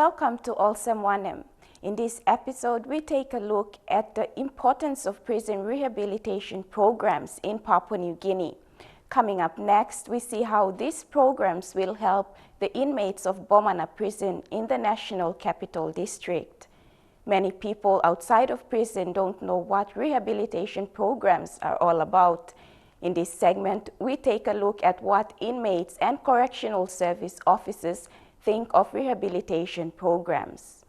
Welcome to Olsem Wanem. In this episode, we take a look at the importance of prison rehabilitation programs in Papua New Guinea. Coming up next, we see how these programs will help the inmates of Bomana Prison in the National Capital District. Many people outside of prison don't know what rehabilitation programs are all about. In this segment, we take a look at what inmates and correctional service officers think of rehabilitation programs.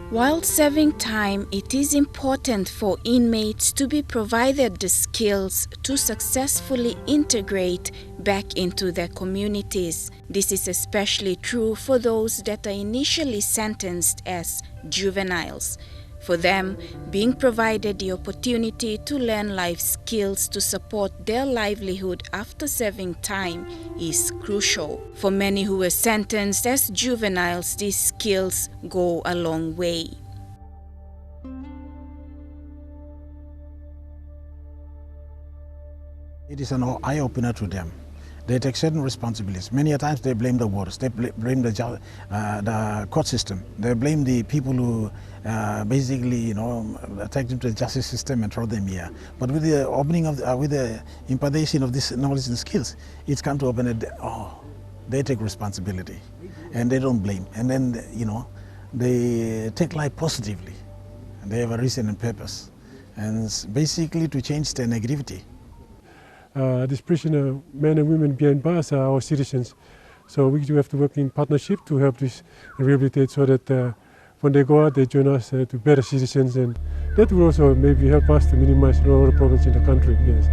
While serving time, it is important for inmates to be provided the skills to successfully integrate back into their communities. This is especially true for those that are initially sentenced as juveniles. For them, being provided the opportunity to learn life skills to support their livelihood after serving time is crucial. For many who were sentenced as juveniles, these skills go a long way. It is an eye-opener to them. They take certain responsibilities. Many a times they blame the warders, they blame the court system, they blame the people who basically, take them to the justice system and throw them here. But with the opening of, with the impartation of this knowledge and skills, it's come to open it. They take responsibility, and they don't blame. And then, they take life positively. And they have a reason and purpose, and it's basically to change the negativity. These prisoner men and women behind bars are our citizens, so we do have to work in partnership to help this rehabilitate so that when they go out they join us to better citizens, and that will also maybe help us to minimize all the problems in the country. Yes.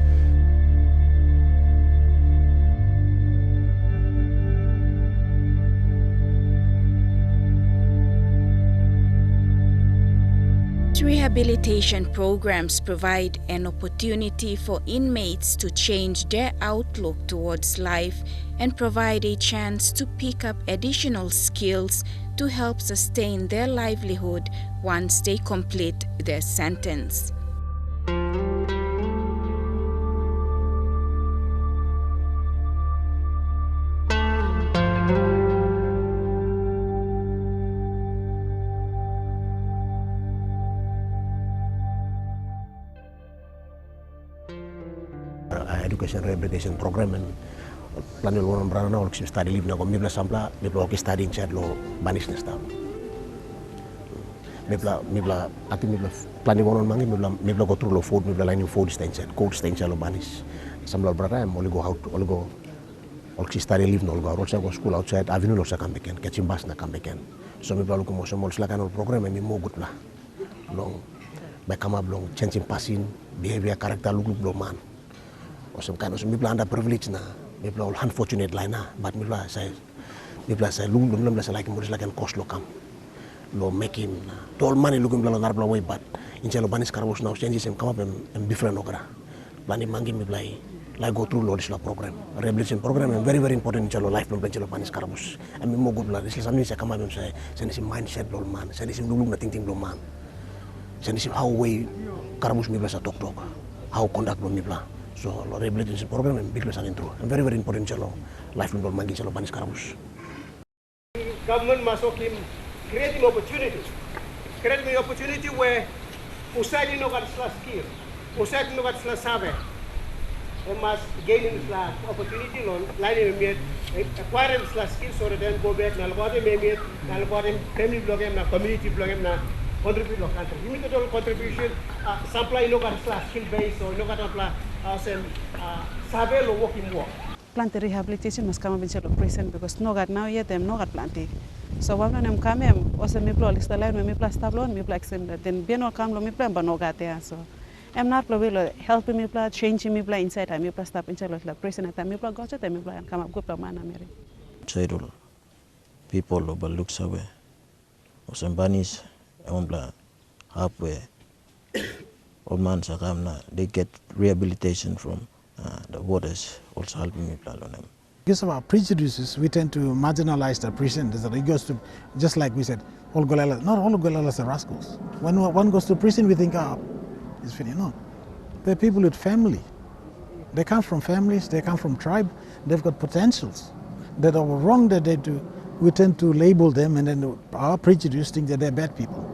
Rehabilitation programs provide an opportunity for inmates to change their outlook towards life and provide a chance to pick up additional skills to help sustain their livelihood once they complete their sentence. Education rehabilitation program and plan orang berana orang study live na kami sampla mibla study inside lo banis nesta mibla ati mibla plan orang mangi mibla go through lo food mibla line food inside code inside lo banis sampla berana am go out go study live no go also go school outside avenue lo sa come back catching bus na come back so mibla lo ko mo silakan program and mo good la long become up long changing passing behavior character look lo man. Some kind of people under privilege na, people all unfortunate line na, but people say lung like more like an cost lo kam, lo making all money looking below narrow way, but in chelo banis karabos now changes and come up and different okra. Plani mangi me like go through lo this program, rehabilitation program and very important in chelo life lo chelo banis karabos. And me mo good la this is something say come up and say send this mindset lo man, send this lung na thinking lo man, send this how way karabos me sa talk, how conduct lo me bla. So, the rehabilitation program is big and very important in life and mangi chalo banis karabus. Government must create an opportunity where usai no got skill, usai no got sabe. They must gain this opportunity on line acquire this skill so that then go back na logode family blogem na community blogem na contribute to country. Immediate contribution supply no got skill base or no got sabe lo working work. Plant rehabilitation must come up in prison because no got now yet them no got planting. So when I'm coming, also me plan list the line me plan stable me plan extend then be no come lo me plan but no got there so. I'm not probably helping me plan changing me plan inside me plan stop in the prison at me plan go to me plan come up good man Mary. So people overlook sawe. Olsem banis ombla halfway. Old man sakamna, they get rehabilitation from the warders also helping me plan on them. Because of our prejudices, we tend to marginalize the prison. It goes to, just like we said, all Golalas, not all Golalas are rascals. When one goes to prison, we think, it's finished. No. They're people with family. They come from families, they come from tribe, they've got potentials that are wrong that they do. We tend to label them, and then our prejudice think that they're bad people.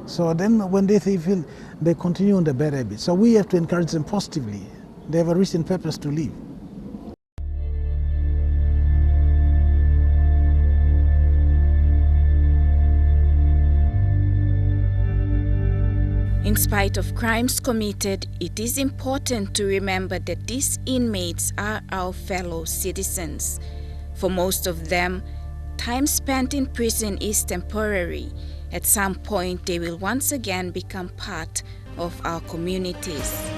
So then when they feel, they continue on the bad habits. So we have to encourage them positively. They have a reason purpose to live. In spite of crimes committed, it is important to remember that these inmates are our fellow citizens. For most of them, time spent in prison is temporary. At some point, they will once again become part of our communities.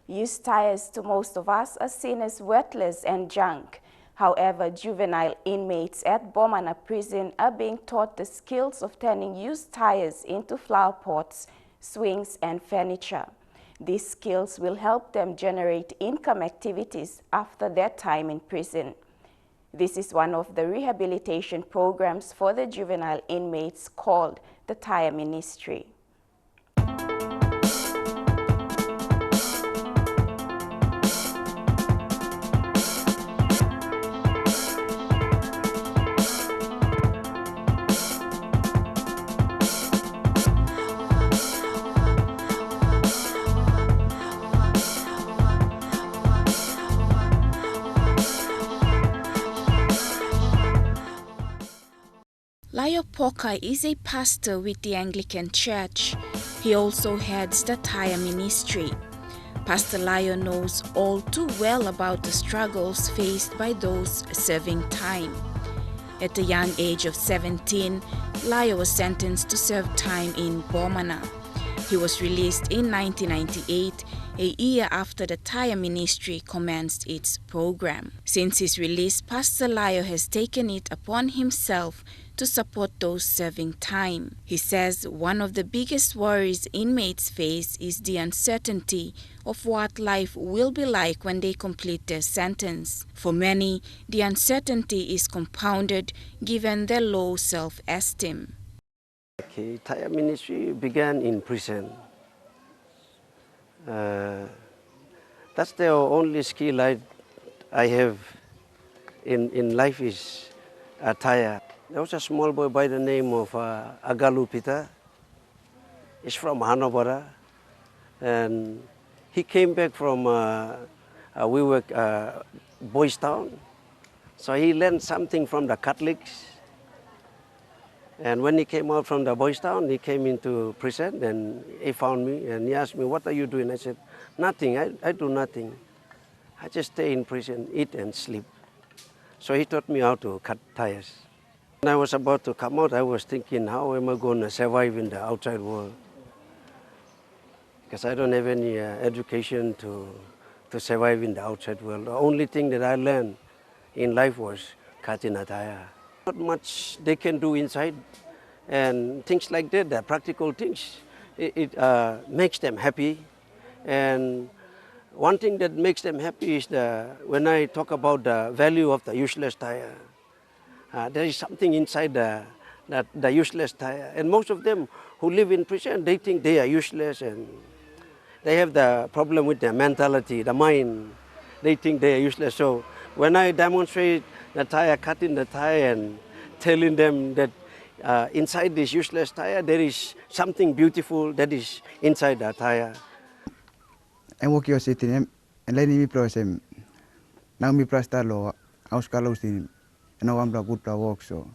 Used tires to most of us are seen as worthless and junk. However, juvenile inmates at Bomana Prison are being taught the skills of turning used tires into flower pots, swings, and furniture. These skills will help them generate income activities after their time in prison. This is one of the rehabilitation programs for the juvenile inmates called the Tyre Ministry. Lio Poka is a pastor with the Anglican Church. He also heads the Tyre Ministry. Pastor Lio knows all too well about the struggles faced by those serving time. At the young age of 17, Lio was sentenced to serve time in Bomana. He was released in 1998, a year after the Tyre Ministry commenced its program. Since his release, Pastor Lio has taken it upon himself to support those serving time. He says one of the biggest worries inmates face is the uncertainty of what life will be like when they complete their sentence. For many, the uncertainty is compounded given their low self-esteem. Okay, Tyre Ministry began in prison. That's the only skill I have in life is tyre. There was a small boy by the name of Agalu Pita. He's from Hanobara, and he came back from we were Boys Town, so he learned something from the Catholics. And when he came out from the Boys Town, he came into prison, and he found me and he asked me, "What are you doing?" I said, "Nothing. I do nothing. I just stay in prison, eat and sleep." So he taught me how to cut tires. When I was about to come out, I was thinking, how am I going to survive in the outside world? Because I don't have any education to survive in the outside world. The only thing that I learned in life was cutting a tire. Not much they can do inside, and things like that, the practical things, it makes them happy. And one thing that makes them happy is when I talk about the value of the useless tire. There is something inside the useless tire. And most of them who live in prison, they think they are useless, and they have the problem with their mentality, the mind. They think they are useless. So when I demonstrate the tire, cutting the tire and telling them that inside this useless tire, there is something beautiful that is inside the tire. I'm working on it, and letting me process. Now me prasta lo, house colors in. No one good work, so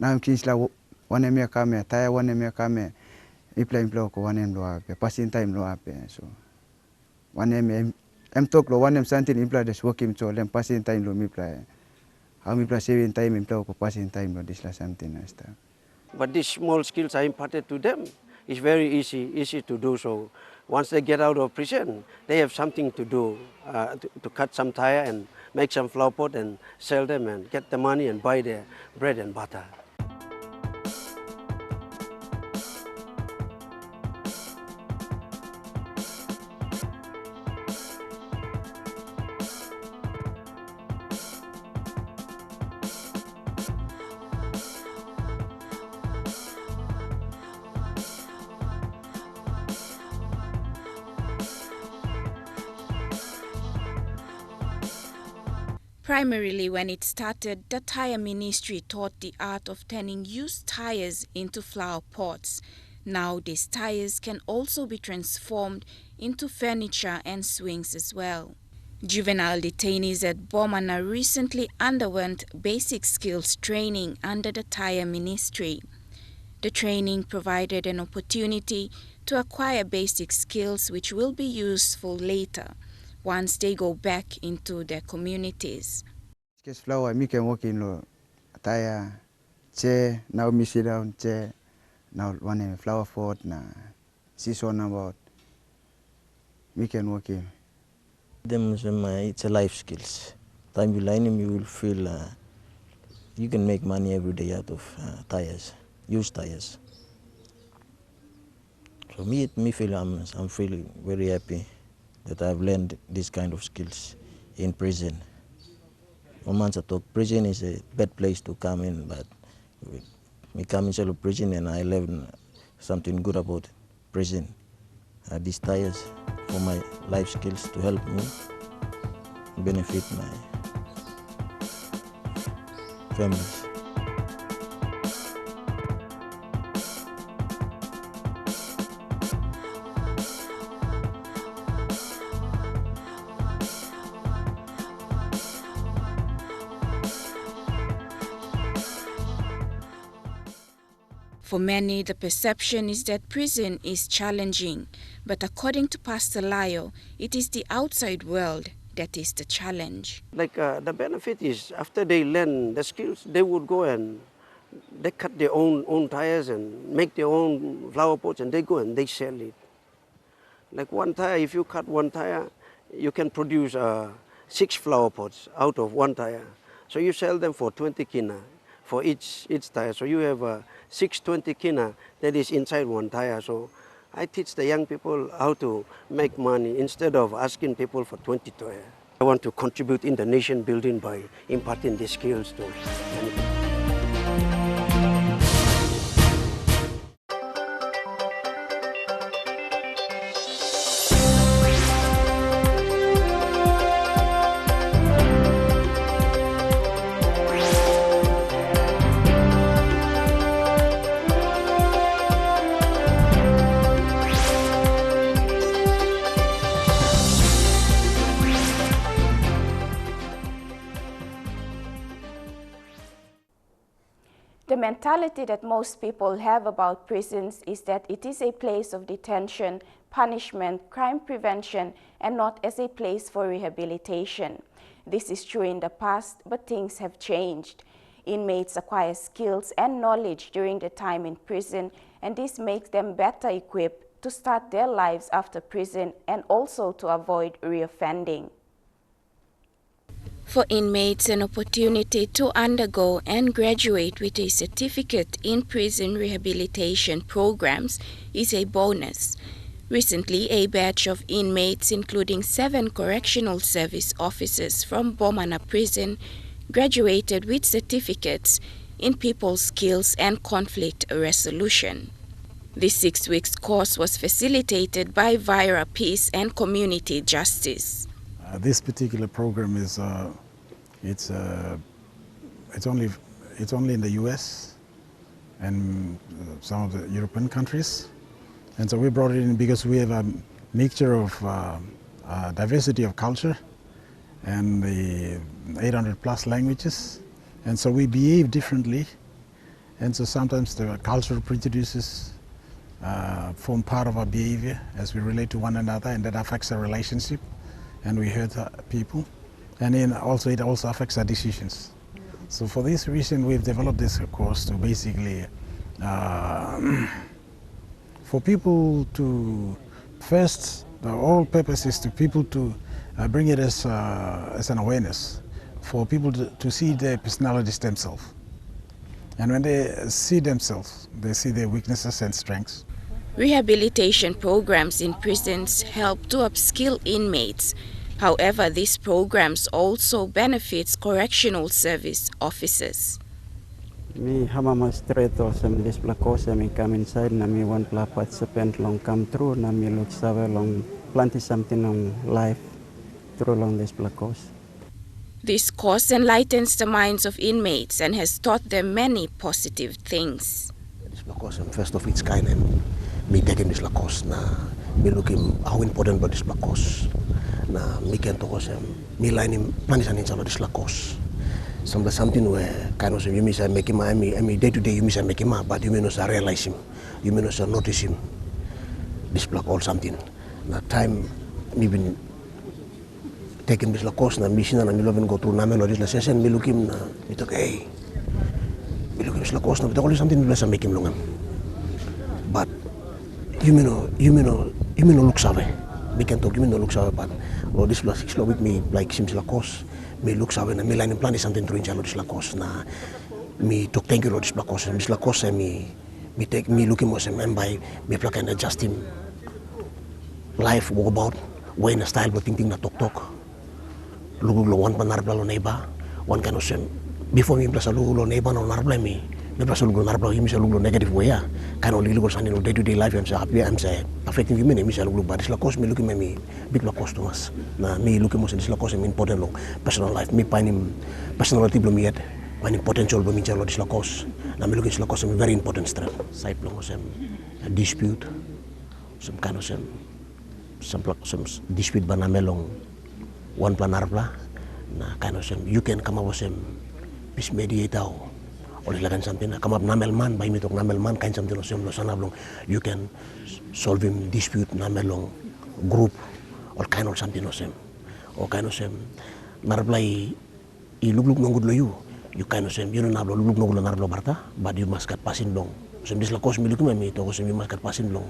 Now kinsla wanem ya kame, tyre wanem ya kame, impla ko wanem lo ape, passing time lo ape. So wanem talk lo wanem something impla des working so lem passing time lo mipla. How mipla saving time impla ko passing time lo this la something asta. But these small skills are imparted to them. It's very easy to do so. Once they get out of prison, they have something to do, to cut some tyre and make some flower pot and sell them and get the money and buy their bread and butter. Primarily, when it started, the tyre ministry taught the art of turning used tyres into flower pots. Now these tyres can also be transformed into furniture and swings as well. Juvenile detainees at Bomana recently underwent basic skills training under the tyre ministry. The training provided an opportunity to acquire basic skills which will be useful later once they go back into their communities. Case flower, me can work in lo tyre, chair, now me sit down chair, now one flower pot na season about me can work in. It's a life skills. Time you learn them, you will feel you can make money every day out of tires, used tires. So me feel I'm feeling very happy that I've learned this kind of skills in prison. One man talk, prison is a bad place to come in, but me come inside of prison and I learn something good about prison. These tires for my life skills to help me benefit my families. For many, the perception is that prison is challenging, but according to Pastor Layo, it is the outside world that is the challenge. Like the benefit is after they learn the skills, they would go and they cut their own tires and make their own flower pots and they go and they sell it. Like one tire, if you cut one tire, you can produce 6 flower pots out of one tire. So you sell them for 20 kina for each tire. So you have 620 kina that is inside one tire. So I teach the young people how to make money instead of asking people for 20 tire. I want to contribute in the nation building by imparting these skills to many people. The mentality that most people have about prisons is that it is a place of detention, punishment, crime prevention, and not as a place for rehabilitation. This is true in the past, but things have changed. Inmates acquire skills and knowledge during the time in prison, and this makes them better equipped to start their lives after prison and also to avoid reoffending. For inmates, an opportunity to undergo and graduate with a certificate in prison rehabilitation programs is a bonus. Recently, a batch of inmates, including 7 correctional service officers from Bomana Prison, graduated with certificates in people skills and conflict resolution. This 6-week course was facilitated by Vira Peace and Community Justice. This particular program is it's only in the U.S. and some of the European countries, and so we brought it in because we have a mixture of diversity of culture and the 800+ languages, and so we behave differently, And so sometimes the cultural prejudices form part of our behavior as we relate to one another, and that affects our relationship, and we hurt people. And then also it also affects our decisions. So for this reason, we've developed this course to basically for people to first, the whole purpose is to people to bring it as an awareness for people to see their personalities themselves. And when they see themselves, they see their weaknesses and strengths. Rehabilitation programs in prisons help to upskill inmates. However, these programs also benefits correctional service officers. Me hamama straight or some this course me come inside na me one participant long come through na me look save long plenty something on life through along this course. This course enlightens the minds of inmates and has taught them many positive things. This course is first of its kind, and me taking this course na me looking how important about this course na me can talk me line plan is an this course. Something where kind of you miss make him I mean day to day you miss make him but you may not realize him, you may not notice him. This block or something. Na time me been taking this course na mission na me loving go through na me this session me look him na me talk hey me look him this course na me talk something me bless make him long. But you may not look savvy. Me can talk you may not look savvy but Lord this last 6 week me like seems course. Me look savvy na me line plan something through in this course na me talk thank you Lord this course me take me looking more and by me plug and adjust him life walk about way in a style but thinking na talk look one panarbla lo neighbor one kind of same before me plus look lo neighbor no narbla me plus look lo narbla him look lo negative way ya kind of little something day to day life I'm happy I'm say affecting you me look but this course me looking me big customers na me looking most this course me important long personal life me find him personality blow me yet find potential blow me jalo this course na me looking this course me very important strength side long some dispute some kind of some dispute bana melong one planarbla na kind of some you can come up with some peace mediator or like something come up namel man by me talk namel man kind something or some long you can solve him dispute namelong group or kind of something or some or kind of some narbla I look no good lo you kind of some you don't have look no good narbla barta but you must get passing long some this la cause me look me to some you must get passing long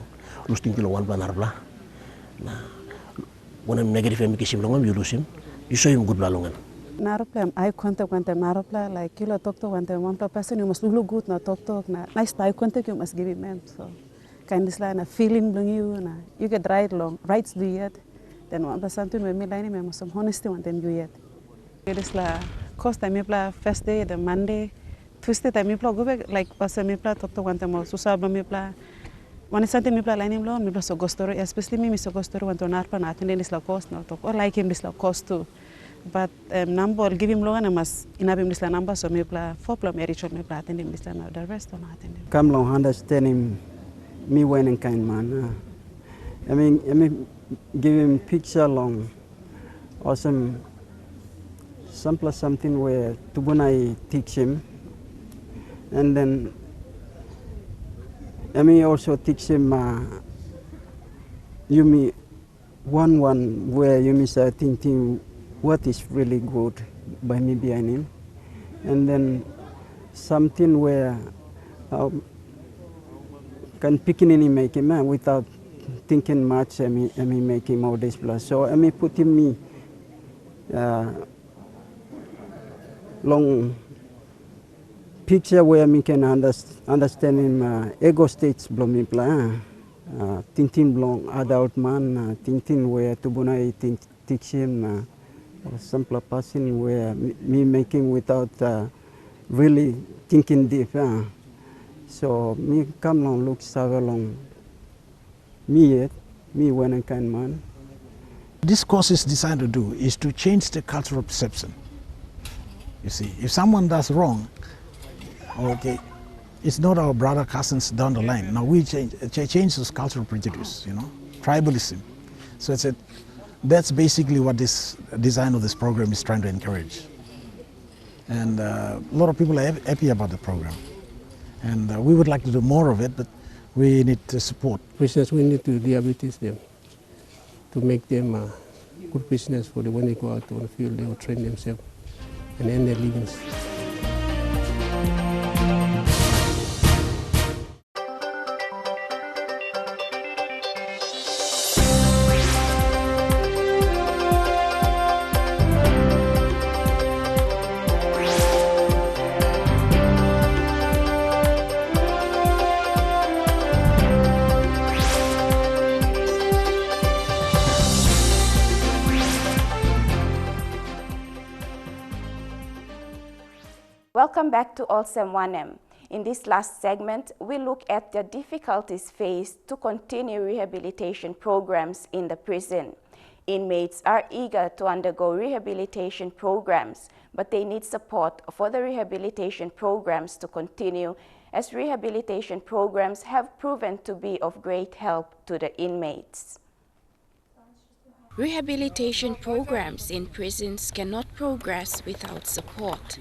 lose think lo one planarbla na when I'm negative and make him long you lose him you show him good lalongan. Narapla, eye contact when they narapla, like you talk to when they one person, you must look good, not talk, nice eye contact, you must give him them. So, kind of like a feeling blowing you, you get rights do yet, then one person to me line him, some honesty one them do yet. It is like, cost time you play first day, the Monday, Tuesday time you play, go back, like, person me play, talk to one time, so Sabba me play. One Sunday me play line him long, me play so go story, especially me so go story when to narpa, nothing in this la cost, not talk, or like him this la cost too. But number give him long and mas inabim this number so me play 4 plum marriage me play attend him this now the rest or not attend him. Come long understand him me when and kind man. I mean give him picture long or some plus something where Tubunai teach him and then I mean also teach him you me one where you miss thinking what is really good by me behind him, and then something where can picking make him without thinking much. I mean make him all this plus. So I mean putting me long picture where me can understand him ego states blow me plan. Thinking long adult man, thinking where Tubunai teach him. Or simple person where me making without really thinking deep. So me come along, look serve along me when I can man. This course is designed to do is to change the cultural perception. You see, if someone does wrong, okay, it's not our brother cousins down the line. Now we change those cultural prejudice, you know, tribalism. So it's that's basically what this design of this program is trying to encourage. And a lot of people are happy about the program. And we would like to do more of it, but we need support. Prisoners, we need to rehabilitate them, to make them good prisoners for when they go out on the field, they will train themselves and earn their livings. Welcome back to Olsem Wanem. In this last segment, we look at the difficulties faced to continue rehabilitation programs in the prison. Inmates are eager to undergo rehabilitation programs, but they need support for the rehabilitation programs to continue, as rehabilitation programs have proven to be of great help to the inmates. Rehabilitation programs in prisons cannot progress without support.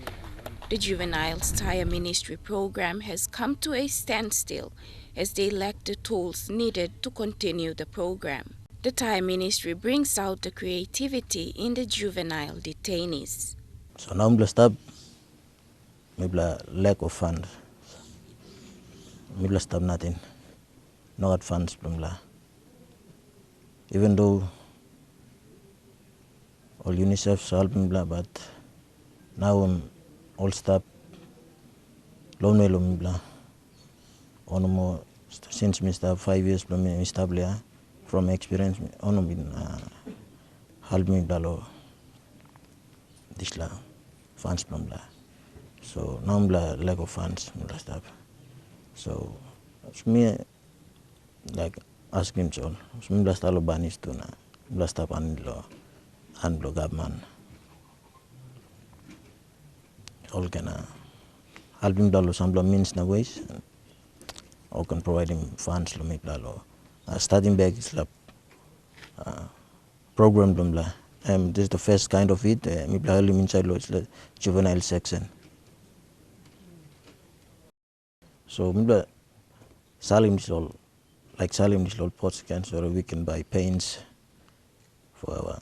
The Juveniles Tyre Ministry program has come to a standstill as they lack the tools needed to continue the program. The Tyre Ministry brings out the creativity in the juvenile detainees. So now I'm stop maybe lack of funds. Maybe stop nothing. Not funds from even though all UNICEF help me, but now I'm all stop loan me on more since me start 5 years from experience on me help me dalo this la funds from so now I'm lack of funds stop so it's me like asking John me stalo banis to na stop and government all can help him dalo some means na ways or can provide him funds to make dalo starting back is program this is the first kind of it me early inside it's the juvenile section so me salim is all like salim is all pots can so we can buy paints for our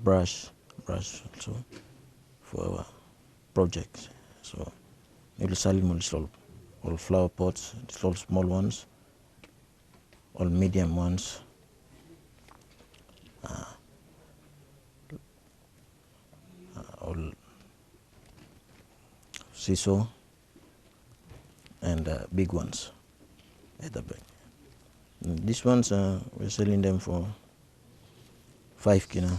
brush also for our projects. So maybe salim will all flower pots, all small ones, all medium ones, all seesaw, and big ones at the back. These ones we're selling them for 5 kina.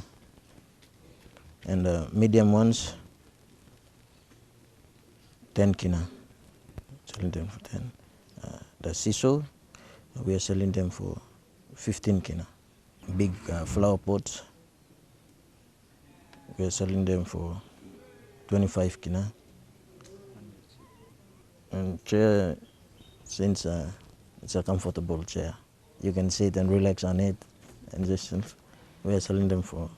And the medium ones 10 kina, selling them for 10. The seesaw we are selling them for 15 kina. Big flower pots we are selling them for 25 kina. And chair, since it's a comfortable chair, you can sit and relax on it, and just we are selling them for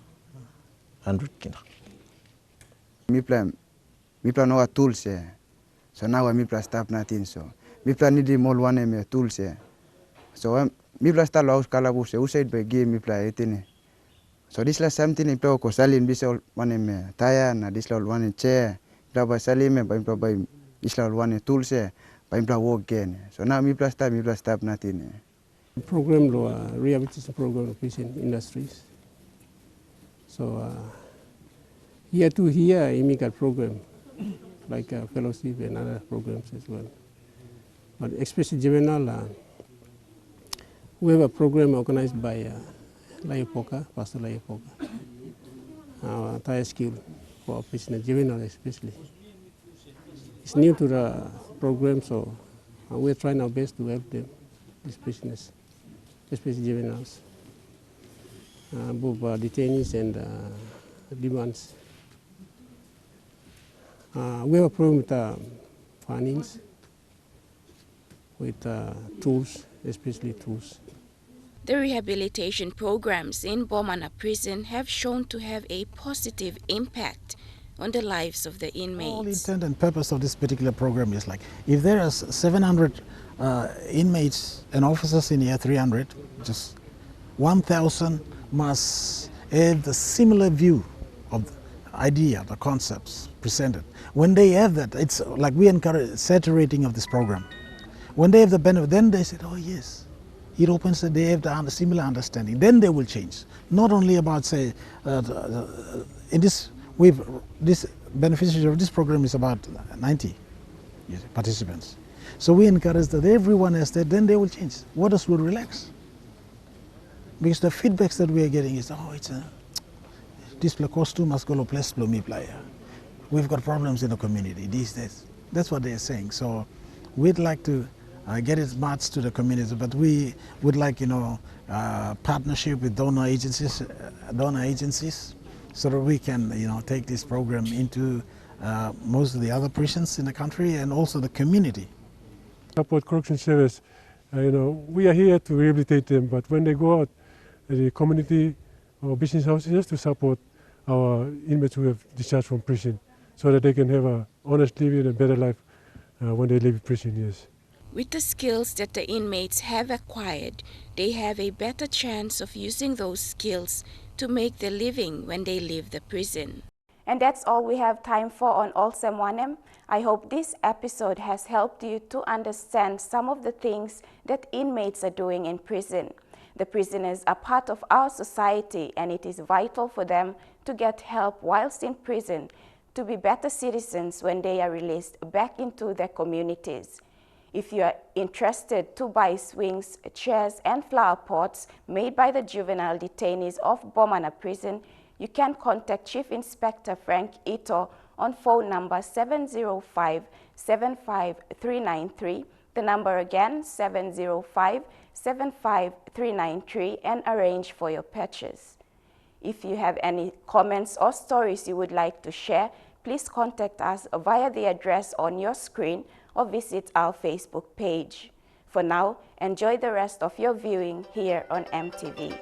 100 kina. Me plan no tools so now me plan stop nothing so me plan need more one tools so me plan start house kalabus usait by game me plan etine so this la something me plan ko salin bisol one tyre na this la one chair plan by salim by this la one tools by plan work again so now me plan stop nothing. Program rehabilitation program of prison industries. So here to here, immigrant program, like fellowship and other programs as well. But especially juvenile, we have a program organized by Pastor Layopoka, tyre skill for prisoners, juvenile especially. It's new to the program, so we're trying our best to help them, these prisoners, especially juveniles, both detainees and demands. We have a problem with findings, with tools, especially tools. The rehabilitation programs in Bomana Prison have shown to have a positive impact on the lives of the inmates. All intent and purpose of this particular program is like, if there are 700 inmates and officers in here, 300, just 1,000 must have the similar view of the idea, the concepts presented. When they have that, it's like we encourage saturating of this program. When they have the benefit, then they said, oh yes, it opens that they have the similar understanding. Then they will change. Not only about, say, in this, this beneficiary of this program is about 90 participants. So we encourage that everyone has that, then they will change. Warders will relax. Because the feedbacks that we are getting is, oh, it's a, this costume must go place me player. We've got problems in the community these days. That's what they are saying. So we'd like to get it much to the community, but we would like, partnership with donor agencies, so that we can, take this program into most of the other prisons in the country and also the community. Support correction service, we are here to rehabilitate them, but when they go out, the community or business houses to support our inmates who have discharged from prison, so that they can have an honest living and better life when they leave prison, yes. With the skills that the inmates have acquired, they have a better chance of using those skills to make their living when they leave the prison. And that's all we have time for on Olsem Wanem. I hope this episode has helped you to understand some of the things that inmates are doing in prison. The prisoners are part of our society, and it is vital for them to get help whilst in prison to be better citizens when they are released back into their communities. If you are interested to buy swings, chairs, and flower pots made by the juvenile detainees of Bomana Prison, you can contact Chief Inspector Frank Ito on phone number 705-75393, the number again 705-75393, and arrange for your purchase. If you have any comments or stories you would like to share, please contact us via the address on your screen or visit our Facebook page. For now, enjoy the rest of your viewing here on EMTV.